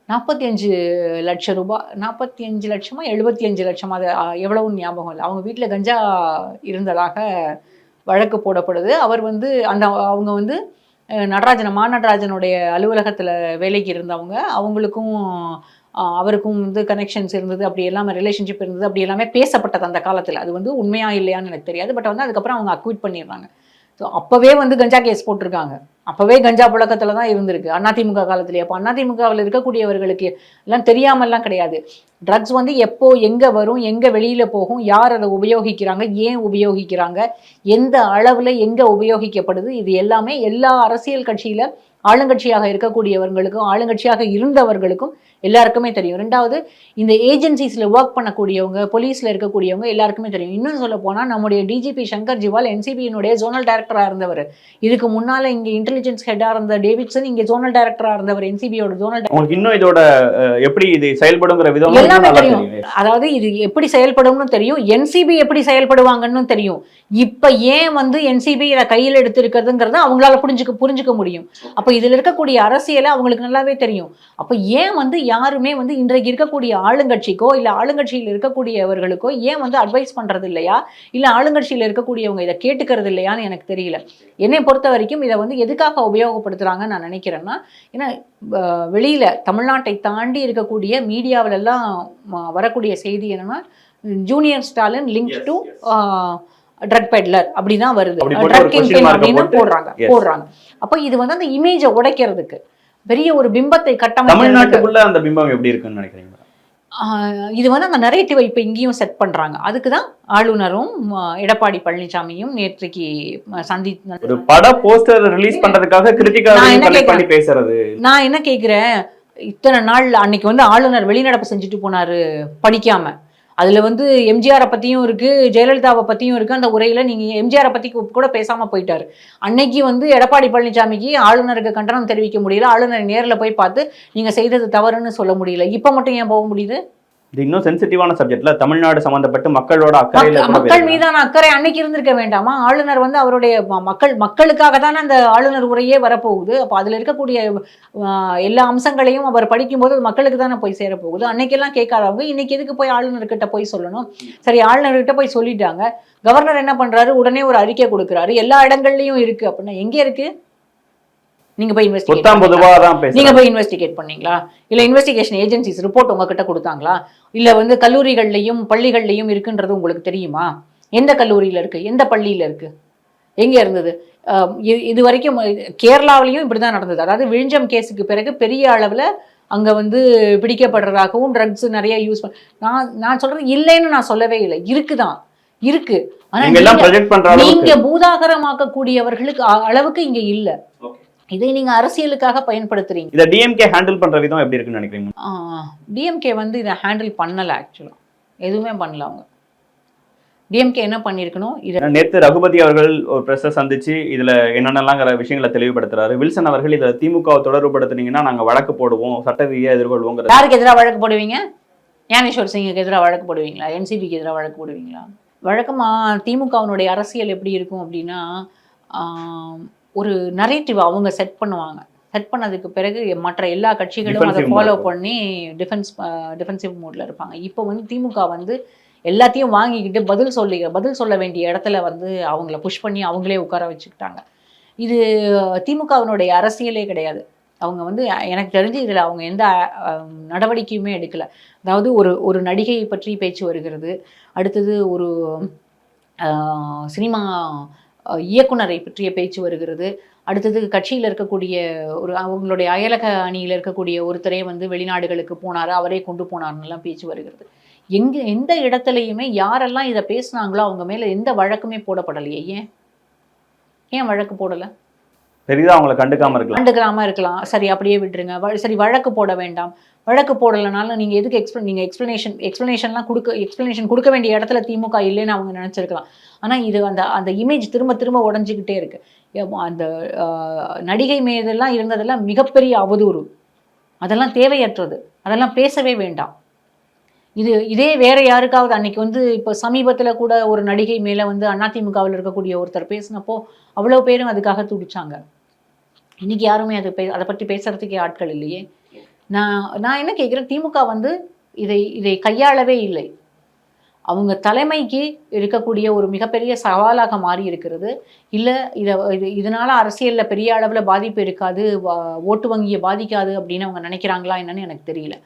A: 45 லட்சம் ரூபாய், 45 லட்சமா 75 லட்சமா, அது எவ்வளவுன்னு ஞாபகம் இல்லை. அவங்க வீட்டில் கஞ்சா இருந்ததாக வழக்கு போடப்படுது. அவர் வந்து அவங்க வந்து நடராஜனுடைய அலுவலகத்தில் வேலைக்கு இருந்தவங்க, அவங்களுக்கும் அவருக்கும் வந்து கனெக்ஷன்ஸ் இருந்தது, அப்படி எல்லாமே ரிலேஷன்ஷிப் இருந்தது, அப்படி எல்லாமே பேசப்பட்டது அந்த காலத்தில். அது வந்து உண்மையா இல்லையான்னு எனக்கு தெரியாது. பட் வந்து அதுக்கப்புறம் அவங்க அக்விட் பண்ணிடுறாங்க. ஸோ அப்போவே வந்து கஞ்சா கேஸ் போட்டிருக்காங்க. அப்போவே கஞ்சா புழக்கத்தில் தான் இருந்திருக்கு அதிமுக காலத்திலேயே. அப்போ அதிமுகவில் இருக்கக்கூடியவர்களுக்கு எல்லாம் தெரியாமல்லாம் கிடையாது. ட்ரக்ஸ் வந்து எப்போ எங்கே வரும், எங்கே வெளியில் போகும், யார் அதை உபயோகிக்கிறாங்க, ஏன் உபயோகிக்கிறாங்க, எந்த அளவில் எங்கே உபயோகிக்கப்படுது, இது எல்லாமே எல்லா அரசியல் கட்சியில் ஆளுங்கட்சியாக இருக்கக்கூடியவர்களுக்கும் ஆளுங்கட்சியாக இருந்தவர்களுக்கும் எல்லாருக்குமே தெரியும். ரெண்டாவது, இந்த ஏஜென்சிஸில் ஒர்க் பண்ணக்கூடியவங்க, போலீஸில் இருக்கக்கூடியவங்க எல்லாருக்குமே தெரியும். இன்னும் சொல்ல போனால் நம்முடைய டிஜிபி சங்கர் ஜிவால் என்சிபியினுடைய ஜோனல் டைரக்டராக இருந்தவர். இதுக்கு முன்னால் இங்கே இன்டெலிஜென்ஸ் ஹெட்டாக இருந்த டேவிட்சன் இங்கே ஜோனல் டைரக்டராக இருந்தவர், என்சிபியோட ஜோனல் டைரக்டர்.
B: இன்னும் இதோட எப்படி இது செயல்படுங்கிற விதம்
A: எல்லாமே தெரியும். அதாவது இது எப்படி செயல்படும்னு தெரியும், என்சிபி எப்படி செயல்படுவாங்கன்னு தெரியும். இப்போ ஏன் வந்து என்சிபி இதை கையில் எடுத்திருக்கிறதுங்கிறத அவங்களால புரிஞ்சுக்க முடியும். அப்போ இதில் இருக்கக்கூடிய அரசியலை அவங்களுக்கு நல்லாவே தெரியும். அப்போ ஏன் வந்து யாருமே வந்து இன்றைக்கு இருக்கக்கூடிய ஆளுங்கட்சிக்கோ இல்லை ஆளுங்கட்சியில் இருக்கக்கூடியவர்களுக்கோ ஏன் வந்து அட்வைஸ் பண்ணுறது இல்லையா, இல்லை ஆளுங்கட்சியில் இருக்கக்கூடியவங்க இதை கேட்டுக்கிறது இல்லையான்னு எனக்கு தெரியல. என்னை பொறுத்த வரைக்கும் இதை வந்து எதுக்காக உபயோகப்படுத்துகிறாங்கன்னு நான் நினைக்கிறேன்னா, ஏன்னா வெளியில் தமிழ்நாட்டை தாண்டி இருக்கக்கூடிய மீடியாவிலெல்லாம் வரக்கூடிய செய்தி என்னன்னா, junior Stalin link to drug peddler அப்படிதான் வருது, ட்ரக் கிங்பின் அப்படின்னு போடுறாங்க. அப்போ இது வந்து அந்த இமேஜை உடைக்கிறதுக்கு பெரிய ஒரு பிம்பத்தை
B: தமிழ்நாட்டுக்குள்ள அந்த பிம்பம் எப்படி இருக்குன்னு நினைக்கிறீங்க?
A: இது வந்து அந்த நரேட்டிவை இப்போ இங்கேயும் செட் பண்றாங்க. அதுக்கு தான் ஆளுநரும் எடப்பாடி பழனிசாமியும் நேற்றைக்கு
B: ஒரு பட போஸ்டர் ரிலீஸ் பண்றதுக்காக கிரிட்டிக்கலா பேசுறது.
A: நான் என்ன கேட்கிறேன், இத்தனை நாள் அன்னைக்கு வந்து ஆளுநர் வெளிநடப்பு செஞ்சுட்டு போனாரு படிக்காம. அதுல வந்து எம்ஜிஆரை பத்தியும் இருக்கு, ஜெயலலிதாவை பத்தியும் இருக்கு. அந்த உரையில நீங்க எம்ஜிஆரை பத்தி கூட பேசாம போயிட்டாரு. அன்னைக்கு வந்து எடப்பாடி பழனிசாமிக்கு ஆளுநருக்கு கண்டனம் தெரிவிக்க முடியல, ஆளுநரை நேரில் போய் பார்த்து நீங்க செய்தது தவறுன்னு சொல்ல முடியல. இப்ப மட்டும் ஏன் போக முடியுது?
B: இது இன்னும் சென்சிட்டிவான சப்ஜெக்ட்ல தமிழ்நாடு சம்பந்தப்பட்டு மக்களோட அக்கறையில கூட
A: மக்கள்
B: பேசலாம்.
A: மீதான அக்கறை அன்னைக்கு இருந்திருக்க வேண்டாமா? ஆளுநர் வந்து அவருடைய மக்களுக்காக தானே அந்த ஆளுநர் உரையே வரப்போகுது. அப்போ அதுல இருக்கக்கூடிய எல்லா அம்சங்களையும் அவர் படிக்கும்போது அது மக்களுக்கு தானே போய் சேரப்போகுது. அன்னைக்கெல்லாம் கேட்காதவங்க இன்னைக்கு எதுக்கு போய் ஆளுநர்கிட்ட போய் சொல்லணும்? சரி, ஆளுநர்கிட்ட போய் சொல்லிட்டாங்க. கவர்னர் என்ன பண்றாரு? உடனே ஒரு அறிக்கை கொடுக்குறாரு. எல்லா இடங்கள்லயும் இருக்கு அப்படின்னா எங்க இருக்கு? நீங்க போய் இன்வெஸ்டிகேட் பண்ணீங்களா? இல்ல இன்வெஸ்டிகேஷன் ஏஜென்சிஸ் ரிப்போர்ட் உங்ககிட்ட கொடுத்தாங்களா? இல்ல வந்து கல்லூரிகள்லையும் பள்ளிகள்லையும் இருக்குன்றது உங்களுக்கு தெரியுமா? எந்த கல்லூரியில இருக்கு? எந்த பள்ளியில இருக்கு? எங்க இருந்தது? இது வரைக்கும் கேரளாவிலையும் இப்படிதான் நடந்தது. அதாவது விழிஞ்சம் கேஸுக்கு பிறகு பெரிய அளவுல அங்க வந்து பிடிக்கப்படுறதாகவும் ட்ரக்ஸ் நிறைய யூஸ் நான் சொல்றது இல்லைன்னு நான் சொல்லவே இல்லை, இருக்குதான் இருக்கு. ஆனா நீங்க பூதாகரமாக்கக்கூடியவர்களுக்கு அளவுக்கு இங்க இல்ல. இதை நீங்க அரசியலுக்காக பயன்படுத்துறீங்க.
B: இத டிஎம்கே ஹேண்டில் பண்ற விதம் எப்படி இருக்குன்னு நினைக்கிறீங்க?
A: டிஎம்கே வந்து இதை ஹேண்டில் பண்ணல. ஆக்சுவலா எதுவுமே பண்ணல. அவங்க டிஎம்கே என்ன பண்ணிருக்கணும்?
B: நேற்று ரகுபதி அவர்கள் ஒரு பிரஸ் சந்திச்சு இதுல என்னென்னலாம் விஷயங்களை தெளிவுபடுத்துறாரு. வில்சன் அவர்கள் இதுல திமுக தொடர்புபடுத்தினீங்கன்னா நாங்க வழக்கு போடுவோம், சட்ட ரீதியா எதிர்கொள்வோம்.
A: யாருக்கு எதிராக வழக்கு போடுவீங்க? ஞானேஸ்வர் சிங்குக்கு எதிராக வழக்கு போடுவீங்களா? என்சிபிக்கு எதிராக வழக்கு போடுவீங்களா? வழக்கமா திமுகவினுடைய அரசியல் எப்படி இருக்கும் அப்படின்னா, ஒரு நரேட்டிவ் அவங்க செட் பண்ணுவாங்க. செட் பண்ணதுக்கு பிறகு மற்ற எல்லா கட்சிகளும் அதை ஃபாலோ பண்ணி டிஃபென்சிவ் மோட்ல இருப்பாங்க. இப்போ வந்து திமுக வந்து எல்லாத்தையும் வாங்கிக்கிட்டு பதில் சொல்ல வேண்டிய இடத்துல வந்து அவங்கள புஷ் பண்ணி அவங்களே உட்கார வச்சுக்கிட்டாங்க. இது திமுகவினுடைய அரசியலே கிடையாது. அவங்க வந்து எனக்கு தெரிஞ்சு இதில் அவங்க எந்த நடவடிக்கையுமே எடுக்கலை. அதாவது ஒரு நடிகையை பற்றி பேச்சு வருகிறது, அடுத்தது ஒரு சினிமா இயக்குனரை பற்றிய பேச்சு வருகிறது, அடுத்தது கட்சியில் இருக்கக்கூடிய அவங்களுடைய அயலக அணியில் இருக்கக்கூடிய ஒருத்தரே வந்து வெளிநாடுகளுக்கு போனார், அவரே கொண்டு போனார்னுலாம் பேச்சு வருகிறது. எந்த இடத்துலையுமே யாரெல்லாம் இதை பேசுனாங்களோ அவங்க மேலே எந்த வழக்குமே போடப்படலையே. ஏன் வழக்கு போடலை?
B: பெரிதா அவங்களை கண்டுக்காம
A: இருக்கலாம். சரி, அப்படியே விட்டுருங்க. சரி, வழக்கு போட வேண்டாம். வழக்கு போடலைனாலும் நீங்கள் எதுக்கு எக்ஸ்பிளனேஷன் கொடுக்க வேண்டிய இடத்துல திமுக இல்லைன்னு அவங்க நினச்சிருக்கலாம். ஆனால் இது அந்த இமேஜ் திரும்ப திரும்ப உடஞ்சிக்கிட்டே இருக்கு. அந்த நடிகை மீதெல்லாம் இருந்ததெல்லாம் மிகப்பெரிய அவதூறு, அதெல்லாம் தேவையற்றது, அதெல்லாம் பேசவே வேண்டாம். இதே வேற யாருக்காவது அன்னைக்கு வந்து இப்போ சமீபத்தில் கூட ஒரு நடிகை மேலே வந்து அதிமுகவில் இருக்கக்கூடிய ஒருத்தர் பேசினப்போ அவ்வளோ பேரும் அதுக்காக துடிச்சாங்க. இன்னைக்கு யாருமே அதை பற்றி பேசுறதுக்கே ஆட்கள் இல்லையே. நான் என்ன கேட்குறேன், திமுக வந்து இதை கையாளவே இல்லை. அவங்க தலைமைக்கு இருக்கக்கூடிய ஒரு மிகப்பெரிய சவாலாக மாறி இருக்கிறது. இல்லை இதனால அரசியலில் பெரிய அளவில் பாதிப்பு இருக்காது, ஓட்டு வங்கியை பாதிக்காது அப்படின்னு அவங்க நினைக்கிறாங்களா என்னன்னு எனக்கு தெரியல.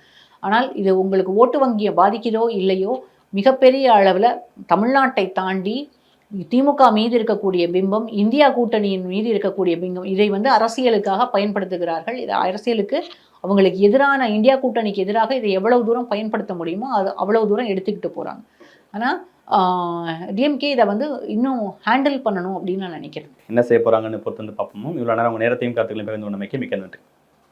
A: ஆனால் இது உங்களுக்கு ஓட்டு வங்கியை பாதிக்குதோ இல்லையோ, மிகப்பெரிய அளவில் தமிழ்நாட்டை தாண்டி திமுக மீது இருக்கக்கூடிய பிம்பம், இந்தியா கூட்டணியின் மீது இருக்கக்கூடிய பிம்பம், இதை வந்து அரசியலுக்காக பயன்படுத்துகிறார்கள். இது அரசியலுக்கு அவங்களுக்கு எதிரான இந்தியா கூட்டணிக்கு எதிராக இதை எவ்வளவு தூரம் பயன்படுத்த முடியுமோ அது அவ்வளவு தூரம் எடுத்துக்கிட்டு போகிறாங்க. ஆனால் டிஎம்கே இதை வந்து இன்னும் ஹேண்டில் பண்ணணும் அப்படின்னு நான் நினைக்கிறேன்.
B: என்ன செய்ய போகிறாங்கன்னு பொறுத்து வந்து பார்ப்போம். இவ்வளோ நேரம் உங்கள் நேரத்தையும் கருத்துக்களையும் பகிர்ந்து கொண்டமைக்கு மிக்க நன்றி.